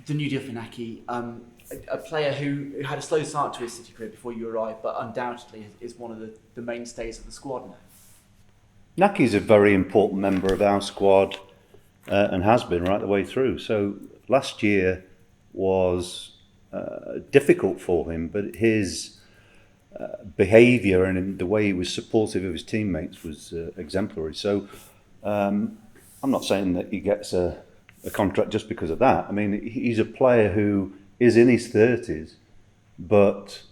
the new deal for Naki, a player who had a slow start to his City career before you arrived, but undoubtedly is one of the mainstays of the squad now. Naki's a very important member of our squad and has been right the way through. So last year was difficult for him, but his behaviour and the way he was supportive of his teammates was exemplary. So I'm not saying that he gets a contract just because of that. I mean, he's a player who is in his 30s, but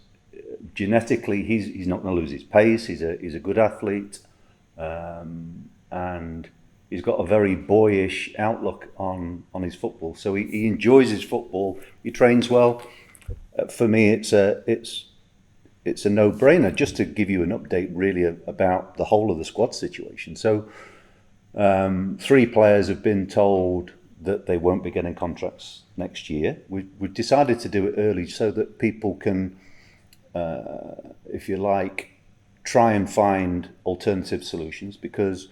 genetically he's not going to lose his pace. He's a good athlete, and he's got a very boyish outlook on his football. So he enjoys his football. He trains well. For me, it's a no-brainer. Just to give you an update, really, about the whole of the squad situation. So 3 players have been told that they won't be getting contracts next year. We've decided to do it early so that people can, if you like, try and find alternative solutions, because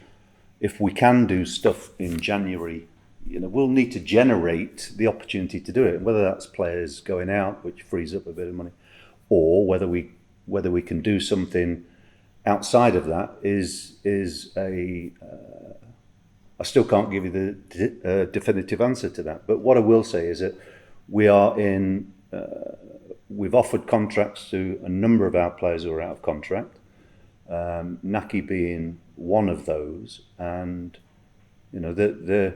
if we can do stuff in January, we'll need to generate the opportunity to do it. Whether that's players going out, which frees up a bit of money, or whether we can do something outside of that is I still can't give you the definitive answer to that. But what I will say is that we've offered contracts to a number of our players who are out of contract, Naki being one of those. And the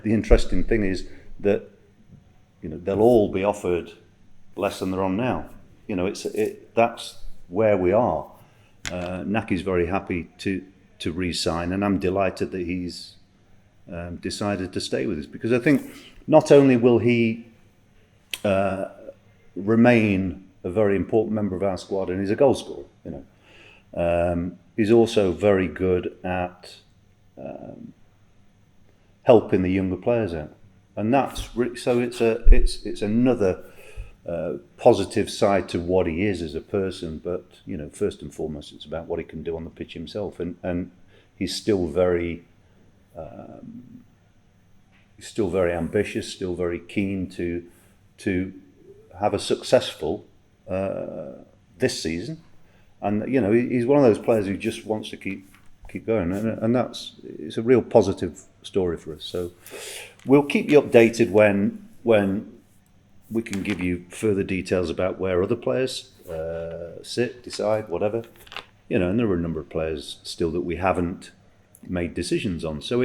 interesting thing is that they'll all be offered less than they're on now. That's where we are. Naki's very happy to re-sign, and I'm delighted that he's decided to stay with us, because I think not only will he remain a very important member of our squad, and he's a goal scorer, he's also very good at helping the younger players out, and so it's another positive side to what he is as a person. But first and foremost, it's about what he can do on the pitch himself, and he's still very ambitious, still very keen to have a successful this season. And he's one of those players who just wants to keep going, and it's a real positive story for us. So we'll keep you updated when we can give you further details about where other players decide, whatever. And there are a number of players still that we haven't made decisions on. So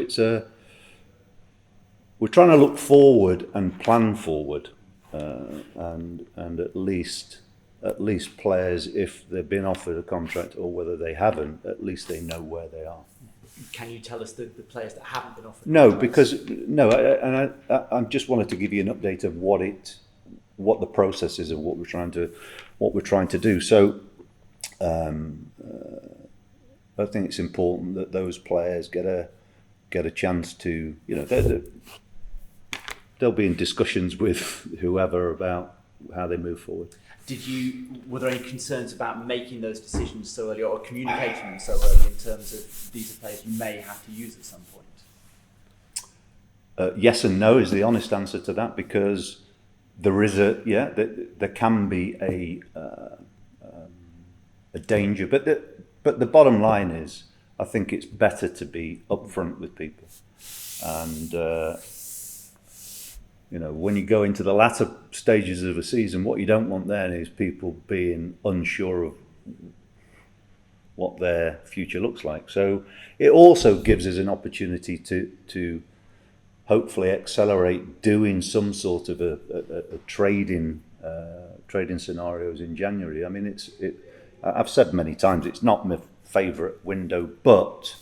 we're trying to look forward and plan forward, and at least players, if they've been offered a contract or whether they haven't, at least they know where they are. Can you tell us the players that haven't been offered? No, I just wanted to give you an update of what the process is of what we're trying to do. So I think it's important that those players get a chance to, they'll be in discussions with whoever about how they move forward. Were there any concerns about making those decisions so early, or communicating them so early, in terms of these are players you may have to use at some point? Yes and no is the honest answer to that, because there is there can be a danger, but the bottom line is, I think it's better to be upfront with people, and when you go into the latter stages of a season, what you don't want then is people being unsure of what their future looks like. So it also gives us an opportunity to hopefully accelerate doing some sort of a trading scenarios in January. I mean, I've said many times, it's not my favourite window, but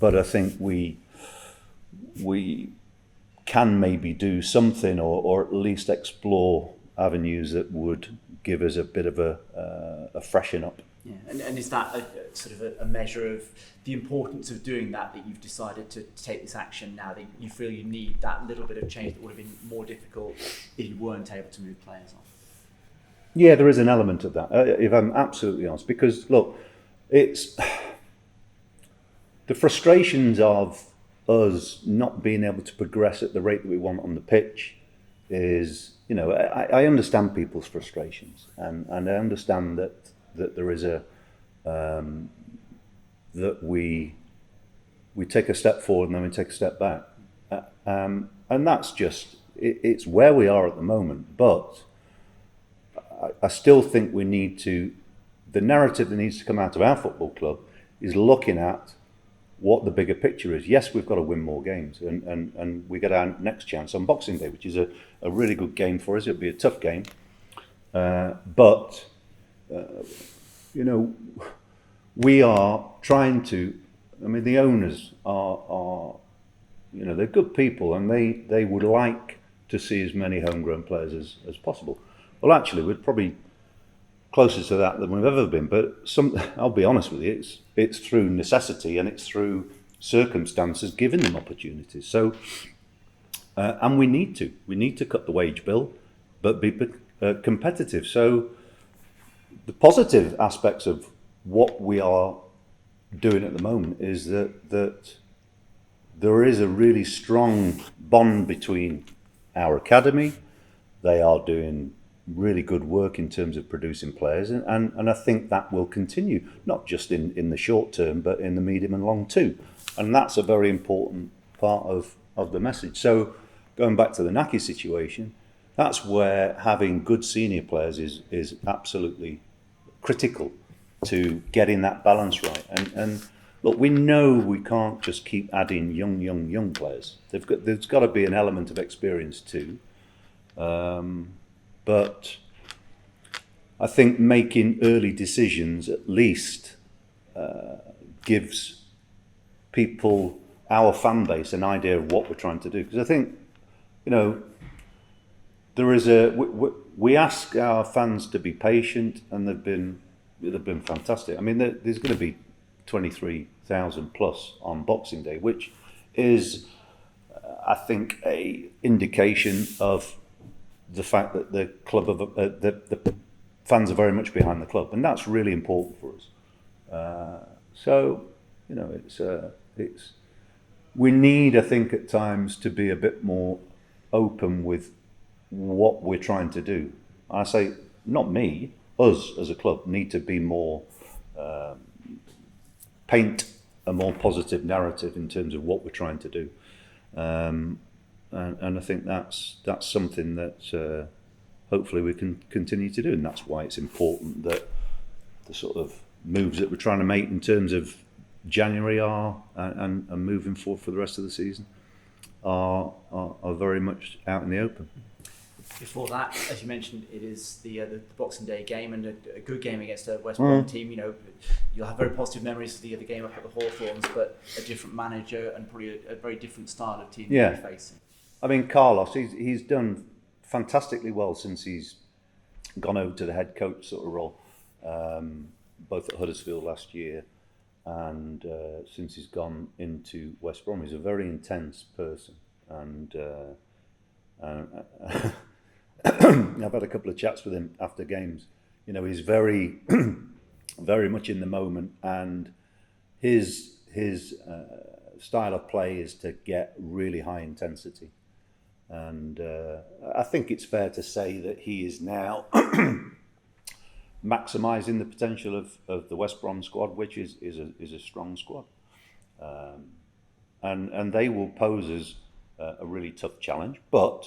I think we can maybe do something, or at least explore avenues that would give us a bit of a freshen up. Yeah, and is that a measure of the importance of doing that you've decided to take this action now, that you feel you need that little bit of change that would have been more difficult if you weren't able to move players on? Yeah, there is an element of that, if I'm absolutely honest, because look, it's the frustrations of us not being able to progress at the rate that we want on the pitch, is, you know, I understand people's frustrations, and I understand that there is a that we take a step forward and then we take a step back, and that's just it's where we are at the moment. But I still think we need to, the narrative that needs to come out of our football club is looking at what the bigger picture is. Yes, we've got to win more games, and we get our next chance on Boxing Day, which is a really good game for us. It'll be a tough game, but you know, we are trying to. I mean, the owners are you know, they're good people, and they would like to see as many homegrown players as possible. Well, actually, we're probably closer to that than we've ever been. But I'll be honest with you, it's through necessity and it's through circumstances giving them opportunities. So, and we need to cut the wage bill, but be competitive. So, the positive aspects of what we are doing at the moment is that there is a really strong bond between our academy. They are doing really good work in terms of producing players, and I think that will continue, not just in the short term, but in the medium and long too. And that's a very important part of the message. So going back to the Naki situation, that's where having good senior players is absolutely critical to getting that balance right. And look, we know we can't just keep adding young players. There's got to be an element of experience too. But I think making early decisions at least gives people, our fan base, an idea of what we're trying to do. Because I think, you know, there is we ask our fans to be patient, and they've been fantastic. I mean, there's going to be 23,000 plus on Boxing Day, which is, I think, a indication of the fact that the club of the fans are very much behind the club, and that's really important for us. So, you know, it's we need, I think, at times to be a bit more open with what we're trying to do. I say, not me, us as a club need to be more paint a more positive narrative in terms of what we're trying to do. And I think that's something that hopefully we can continue to do, and that's why it's important that the sort of moves that we're trying to make in terms of January are and moving forward for the rest of the season are very much out in the open. Before that, as you mentioned, it is the Boxing Day game, and a good game against a West Brom team. You know, you'll have very positive memories of the other game up at the Hawthorns, but a different manager and probably a very different style of team you're facing. I mean, Carlos, he's done fantastically well since he's gone over to the head coach sort of role, both at Huddersfield last year and since he's gone into West Brom. He's a very intense person, and I've had a couple of chats with him after games. You know, he's very, very much in the moment, and his style of play is to get really high intensity. And I think it's fair to say that he is now maximising the potential of the West Brom squad, which is a strong squad, and they will pose us a really tough challenge. But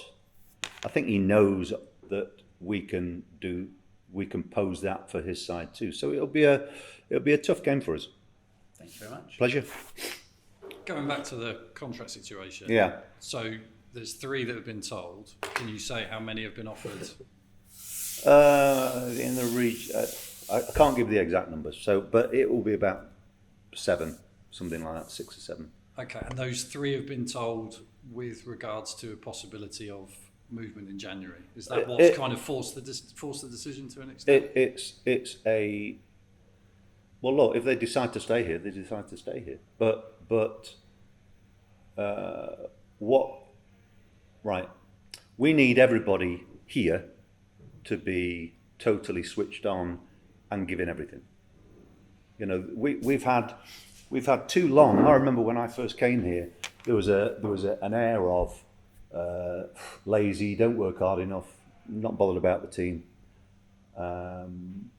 I think he knows that we can pose that for his side too. So it'll be a tough game for us. Thank you very much. Pleasure. Going back to the contract situation. Yeah. So there's 3 that have been told. Can you say how many have been offered? In the region, I can't give the exact numbers. So, but it will be about 7, something like that, 6 or 7. Okay, and those 3 have been told with regards to a possibility of movement in January. Is that what's kind of forced the decision to an extent? It's a, well, look, if they decide to stay here, they decide to stay here. But we need everybody here to be totally switched on and giving everything. You know, we've had too long. I remember when I first came here, there was an air of lazy, don't work hard enough, not bothered about the team. And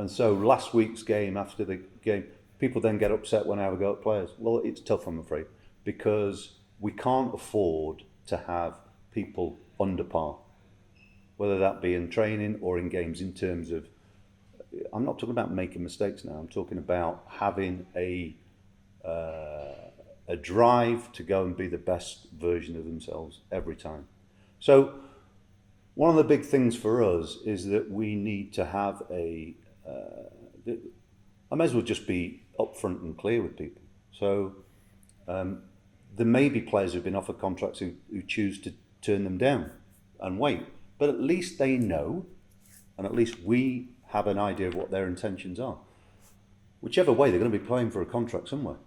so last week's game, after the game, people then get upset when I have a go at players. Well, it's tough, I'm afraid, because we can't afford to have people under par, whether that be in training or in games, in terms of, I'm not talking about making mistakes now, I'm talking about having a drive to go and be the best version of themselves every time. So one of the big things for us is that we need to have I may as well just be upfront and clear with people. So there may be players who've been offered contracts who choose to turn them down and wait, but at least they know, and at least we have an idea of what their intentions are. Whichever way, they're going to be playing for a contract somewhere.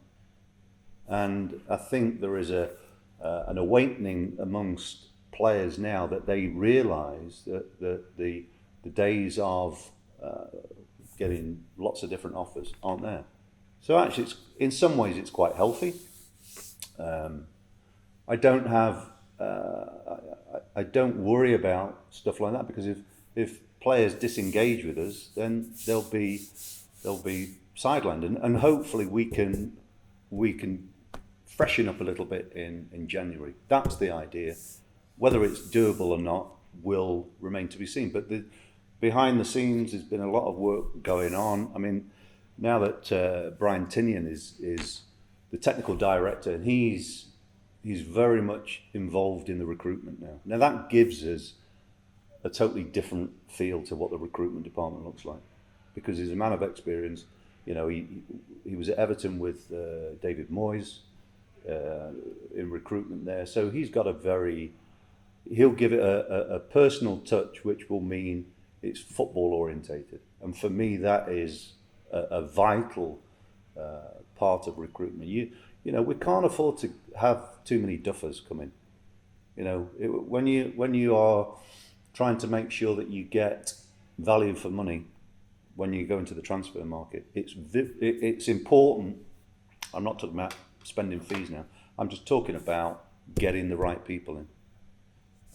And I think there is an awakening amongst players now that they realise that the days of getting lots of different offers aren't there. So actually, in some ways, it's quite healthy. I don't have, I don't worry about stuff like that, because if players disengage with us, then they'll be sidelined, and hopefully we can freshen up a little bit in January. That's the idea. Whether it's doable or not will remain to be seen. But behind the scenes, there's been a lot of work going on. I mean, now that Brian Tinian is the technical director, and he's very much involved in the recruitment now. Now that gives us a totally different feel to what the recruitment department looks like, because he's a man of experience. You know, he was at Everton with David Moyes in recruitment there, so he's got he'll give it a personal touch, which will mean it's football orientated, and for me that is a vital part of recruitment. You know, we can't afford to have too many duffers come in. You know, when you are trying to make sure that you get value for money when you go into the transfer market, it's important. I'm not talking about spending fees now. I'm just talking about getting the right people in.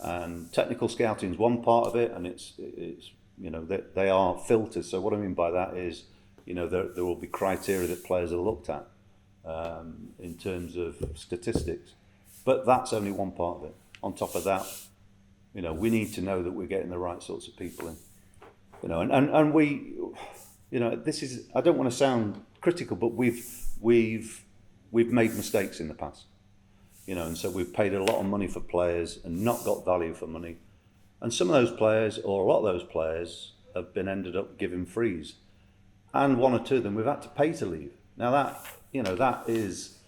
And technical scouting is one part of it, and it's you know, they are filters. So what I mean by that is, you know, there will be criteria that players are looked at in terms of statistics, but that's only one part of it. On top of that, you know, we need to know that we're getting the right sorts of people in. You know, and we, you know, this is, I don't want to sound critical, but we've made mistakes in the past. You know, and so we've paid a lot of money for players and not got value for money. And some of those players, or a lot of those players, have been ended up giving frees. And one or two of them we've had to pay to leave. Now that, you know, that is,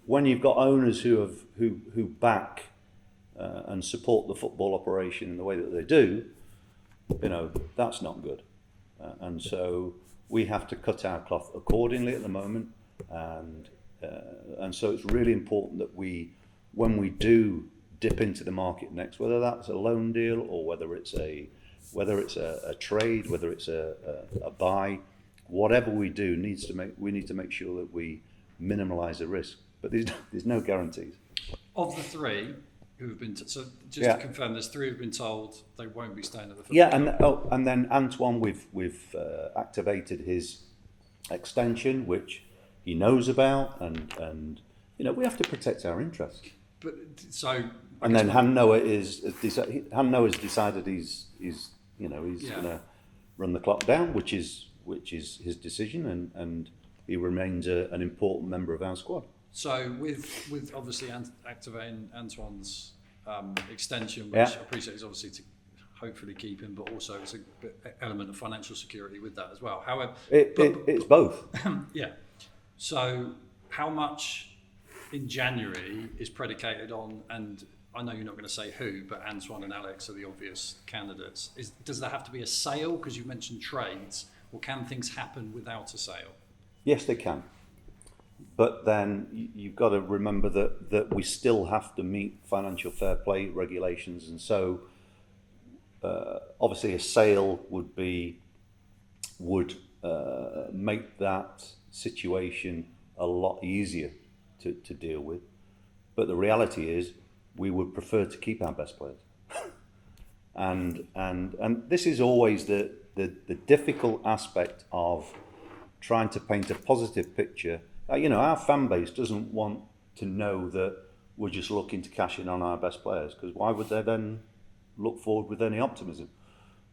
when you've got owners who back and support the football operation in the way that they do, you know, that's not good. And so we have to cut our cloth accordingly at the moment. And so it's really important that when we do dip into the market next, whether that's a loan deal or whether it's a trade, whether it's a buy, whatever we do we need to make sure that we minimise the risk. But there's no guarantees. Of the three who have been so just to confirm, there's three who've been told they won't be staying at the football club. And then Antoine, we've activated his extension, which he knows about, and you know, we have to protect our interests. But so, and then Han Noah has decided he's going to run the clock down, which is his decision, and he remains an important member of our squad. So with obviously activating Antoine's extension, which I appreciate is obviously to hopefully keep him, but also it's an element of financial security with that as well. However, it's both. Yeah. So how much in January is predicated on, and I know you're not going to say who, but Antoine and Alex are the obvious candidates. Does there have to be a sale, because you mentioned trades, or can things happen without a sale? Yes, they can. But then you've got to remember that we still have to meet financial fair play regulations, and so obviously a sale would make that situation a lot easier to deal with. But the reality is, we would prefer to keep our best players. and this is always the difficult aspect of trying to paint a positive picture. Our fan base doesn't want to know that we're just looking to cash in on our best players, because why would they then look forward with any optimism?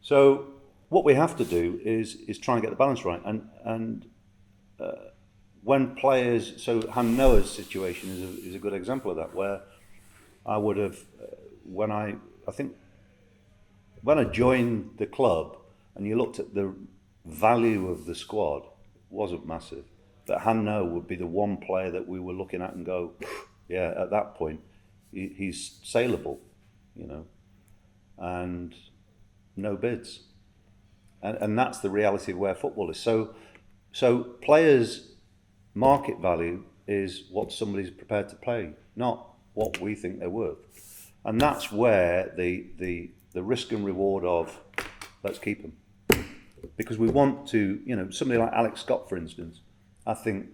So what we have to do is try and get the balance right. And when players, so Han Noah's situation is a good example of that, where I would have, when I joined the club and you looked at the value of the squad, it wasn't massive. But Han Noah would be the one player that we were looking at and go, yeah, at that point, he's saleable, and no bids. And that's the reality of where football is. So players' market value is what somebody's prepared to pay, not what we think they're worth. And that's where the risk and reward of let's keep them. Because we want to, somebody like Alex Scott, for instance, I think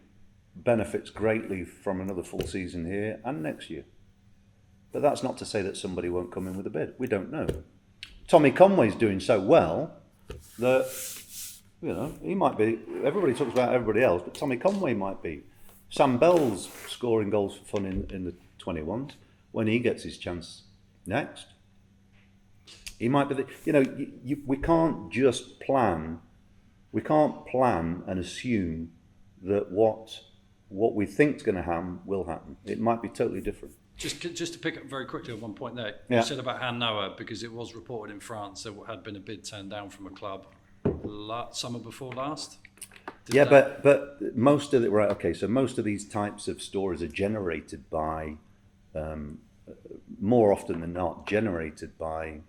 benefits greatly from another full season here and next year. But that's not to say that somebody won't come in with a bid. We don't know. Tommy Conway's doing so well that, he might be, everybody talks about everybody else, but Tommy Conway might be. Sam Bell's scoring goals for fun in the 21s. When he gets his chance next, he might be we can't just plan, and assume that what we think is going to happen will happen. It might be totally different. Just to pick up very quickly on one point there, Yeah. You said about Han Noah, because it was reported in France there had been a bid turned down from a club summer before last. But most of it, right? Okay, so most of these types of stories are generated by, more often than not, generated by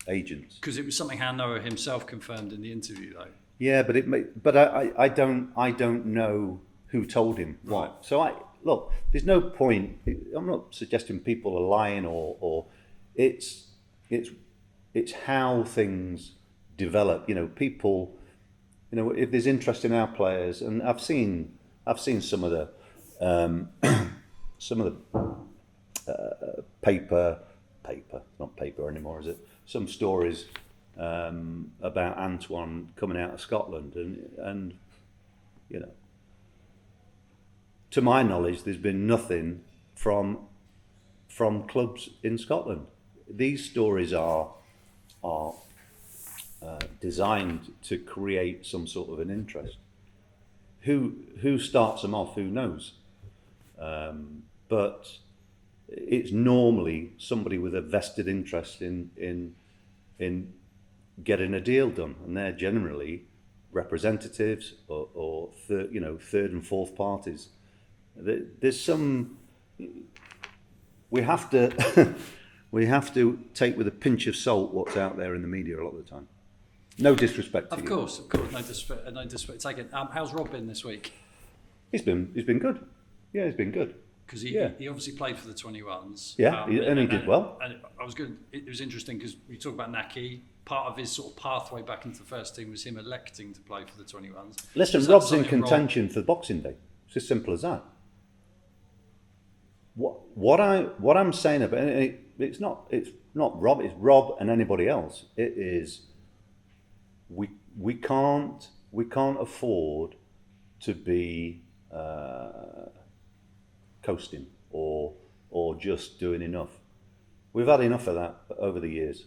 agents. Because it was something Han Noah himself confirmed in the interview, though. Yeah, but I don't know who told him what. Right. So look, there's no point. I'm not suggesting people are lying or it's how things develop. People, if there's interest in our players, and I've seen some of the paper, not paper anymore, is it? Some stories about Antoine coming out of Scotland, and to my knowledge, there's been nothing from clubs in Scotland. These stories are designed to create some sort of an interest. Who starts them off? Who knows? But it's normally somebody with a vested interest in getting a deal done, and they're generally representatives or third and fourth parties. There's some we have to take with a pinch of salt what's out there in the media a lot of the time. No disrespect to you. Of course, no disrespect taken. How's Rob been this week? He's been good. Yeah, he's been good. Because he obviously played for the 21s. Yeah, and he did well. And it was interesting because we talk about Naki. Part of his sort of pathway back into the first team was him electing to play for the 21s. Listen, Rob's in contention for Boxing Day. It's as simple as that. What I'm saying about it, it's not Rob. It's Rob and anybody else. It is we can't afford to be coasting or just doing enough. We've had enough of that over the years.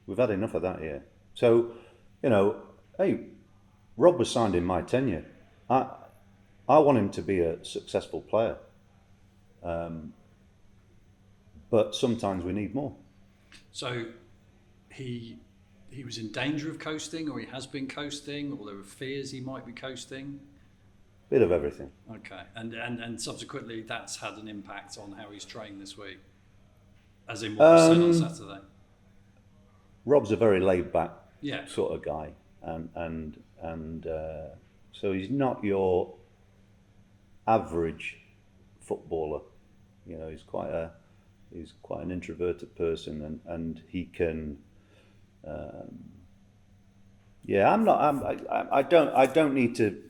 We've had enough of that here. So, hey, Rob was signed in my tenure. I want him to be a successful player. But sometimes we need more. So he was in danger of coasting, or he has been coasting, or there were fears he might be coasting? Bit of everything. Okay. And subsequently that's had an impact on how he's trained this week, as in what was said on Saturday. Rob's a very laid-back Yeah. sort of guy, and so he's not your average footballer. He's quite an introverted person, and he can. I don't need to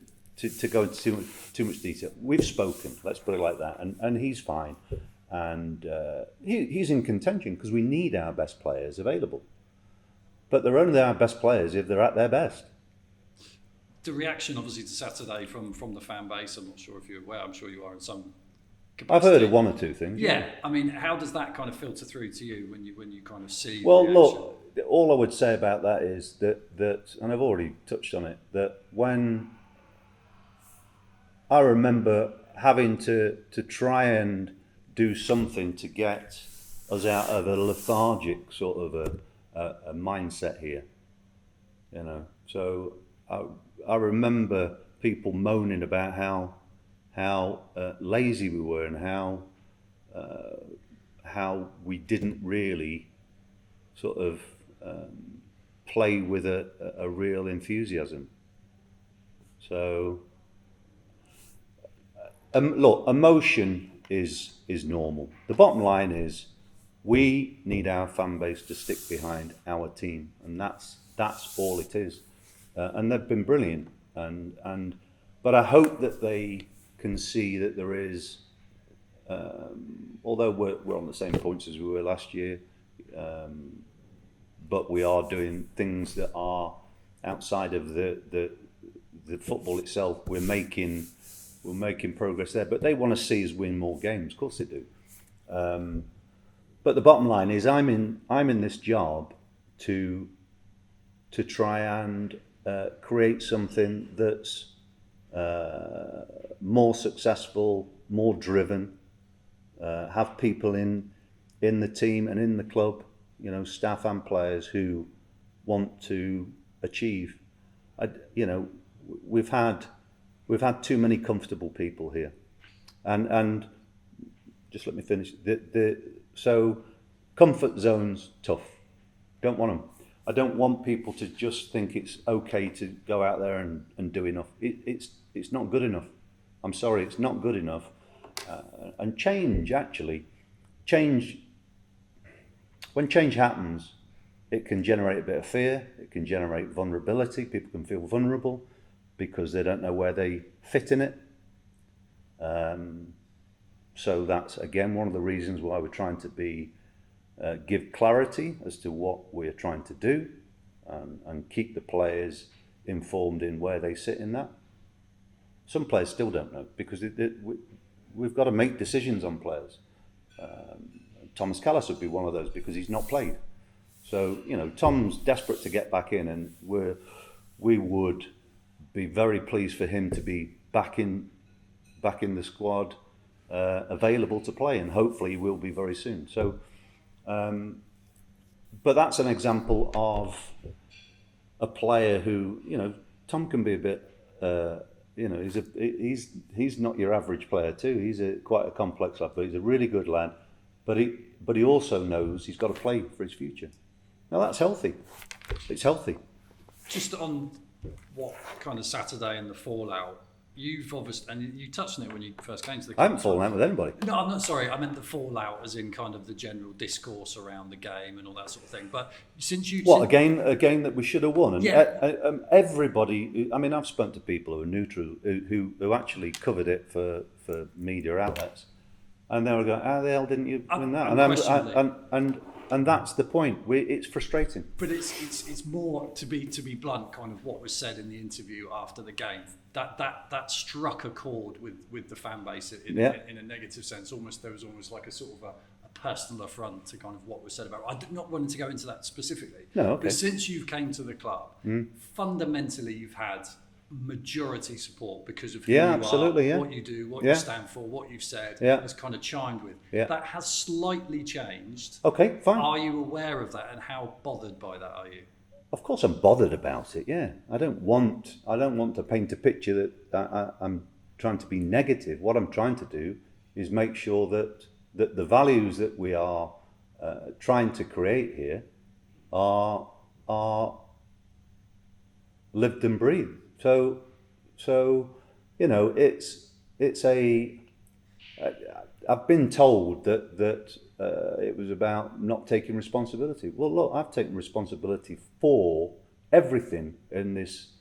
go into too much detail. We've spoken. Let's put it like that, and he's fine. and he's in contention because we need our best players available. But they're only our best players if they're at their best. The reaction, obviously, to Saturday from the fan base, I'm not sure if you're aware, I'm sure you are in some capacity. I've heard of one or two things. Yeah, I mean, how does that kind of filter through to you when you kind of see Well, the reaction? look, all I would say about that is that, and I've already touched on it, that when I remember having to try and do something to get us out of a lethargic sort of a mindset here, you know. So I remember people moaning about how lazy we were and how we didn't really sort of play with a real enthusiasm. So look, emotion is normal. The bottom line is we need our fan base to stick behind our team, and that's all it is. And they've been brilliant, but I hope that they can see that there is, although we're on the same points as we were last year, but we are doing things that are outside of the football itself. We're making progress there, but they want to see us win more games. Of course they do. But the bottom line is, I'm in this job to try and create something that's more successful, more driven, have people in the team and in the club, you know, staff and players who want to achieve. You know, we've had too many comfortable people here, and just let me finish. So comfort zones, tough. Don't want them. I don't want people to just think it's okay to go out there and do enough. It's not good enough. I'm sorry, it's not good enough. And change, when change happens, it can generate a bit of fear. It can generate vulnerability. People can feel vulnerable because they don't know where they fit in it. So that's, again, one of the reasons why we're trying to give clarity as to what we're trying to do, and keep the players informed in where they sit in that. Some players still don't know because we've got to make decisions on players. Thomas Callis would be one of those because he's not played. So, you know, Tom's desperate to get back in, and we would be very pleased for him to be back in the squad, available to play, and hopefully he will be very soon. So, but that's an example of a player who, you know, Tom can be a bit, you know, he's not your average player too. He's quite a complex lad, but he's a really good lad. But he also knows he's got to play for his future. Now that's healthy. It's healthy. Just on what kind of Saturday and the fallout, you've obviously, and you touched on it when you first came to the club. I haven't fallen out with anybody. No, I'm not sorry. I meant the fallout as in kind of the general discourse around the game and all that sort of thing. But since you... A game that we should have won. And yeah. Everybody, I mean, I've spoken to people who are neutral, who actually covered it for media outlets. And they were going, how the hell didn't you win that? And that's the point. It's frustrating. But it's more, to be blunt, kind of what was said in the interview after the game. That struck a chord with the fan base in a negative sense. There was almost like a sort of a personal affront to kind of what was said about. I did not want to go into that specifically. No, okay. But since you've came to the club, fundamentally you've had majority support because of who you absolutely, are, what you do, what you stand for, what you've said, has kind of chimed with. That has slightly changed. Okay, fine. Are you aware of that, and how bothered by that are you? Of course I'm bothered about it, yeah. I don't want to paint a picture that I'm trying to be negative. What I'm trying to do is make sure that the values that we are trying to create here are lived and breathed. So, you know, I've been told that it was about not taking responsibility. Well, look, I've taken responsibility for everything in this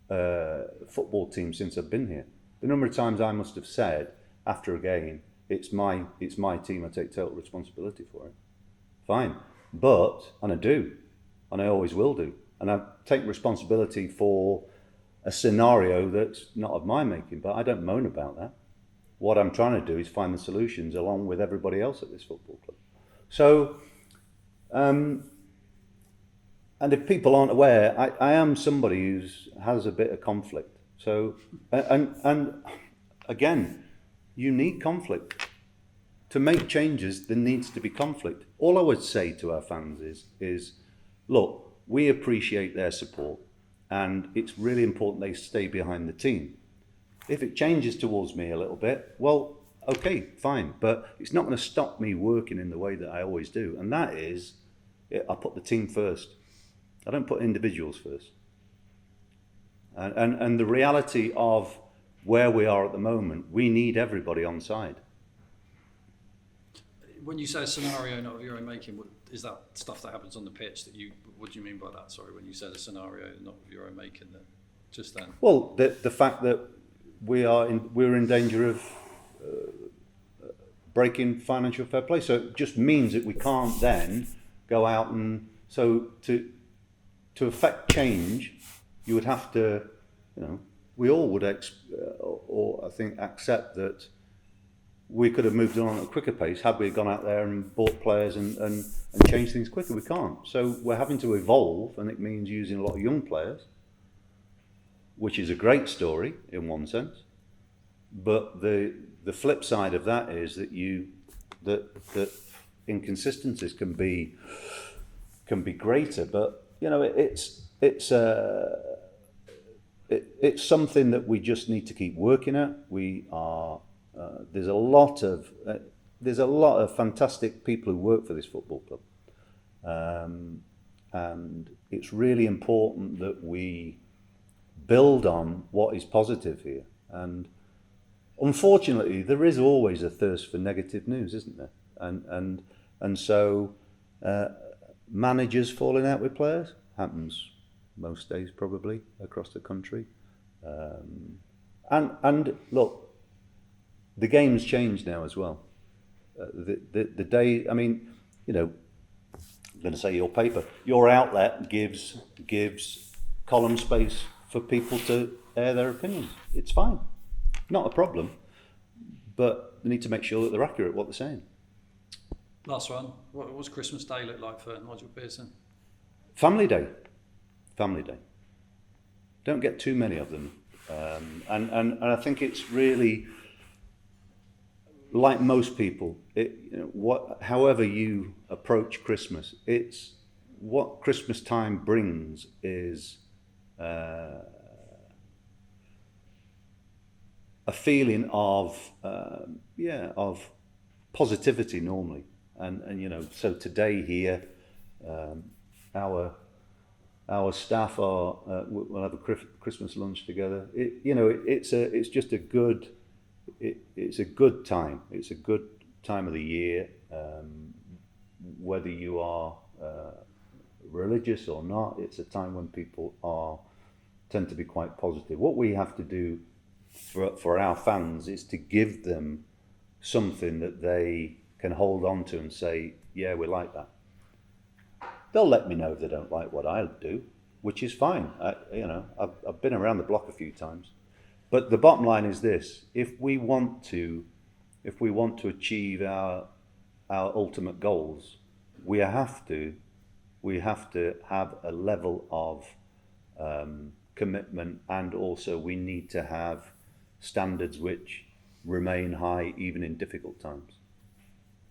football team since I've been here. The number of times I must have said after a game, it's my team. I take total responsibility for it. Fine, but and I do, and I always will do, and I take responsibility for a scenario that's not of my making. But I don't moan about that. What I'm trying to do is find the solutions along with everybody else at this football club. So, and if people aren't aware, I am somebody who has a bit of conflict. So, and again, you need conflict. To make changes, there needs to be conflict. All I would say to our fans is look, we appreciate their support, and it's really important they stay behind the team. If it changes towards me a little bit, well, okay, fine. But it's not going to stop me working in the way that I always do. And that is, I put the team first. I don't put individuals first. And the reality of where we are at the moment, we need everybody on side. When you say a scenario not of your own making, is that stuff that happens on the pitch? What do you mean by that? Sorry, when you said a scenario not of your own making, then just then. Well, the fact that we're in danger of breaking financial fair play, so it just means that we can't then go out and so to affect change, you would have to, we all would or I think accept that we could have moved on at a quicker pace had we gone out there and bought players and changed things quicker. We can't. So we're having to evolve, and it means using a lot of young players, which is a great story in one sense. But the flip side of that is that that inconsistencies can be greater. But it's something that we just need to keep working at. We are. There's a lot of fantastic people who work for this football club, and it's really important that we build on what is positive here. And unfortunately, there is always a thirst for negative news, isn't there? And so managers falling out with players happens most days probably across the country. And look. The game's changed now as well. The day, I mean, I'm going to say your paper, your outlet gives column space for people to air their opinions. It's fine, not a problem, but they need to make sure that they're accurate what they're saying. Last one. What was Christmas Day look like for Nigel Pearson? Family Day. Don't get too many of them, and I think it's really. Like most people, however you approach Christmas, it's what Christmas time brings is a feeling of positivity normally, and so today here, our staff we'll have a Christmas lunch together. It's just a good. It's a good time. It's a good time of the year, whether you are religious or not. It's a time when people tend to be quite positive. What we have to do for our fans is to give them something that they can hold on to and say, yeah, we like that. They'll let me know if they don't like what I do, which is fine. I've been around the block a few times. But the bottom line is this: if we want to achieve our ultimate goals, we have to have a level of commitment, and also we need to have standards which remain high even in difficult times.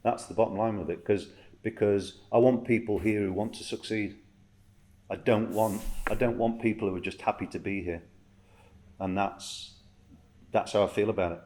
That's the bottom line with it, because I want people here who want to succeed. I don't want people who are just happy to be here. And that's how I feel about it.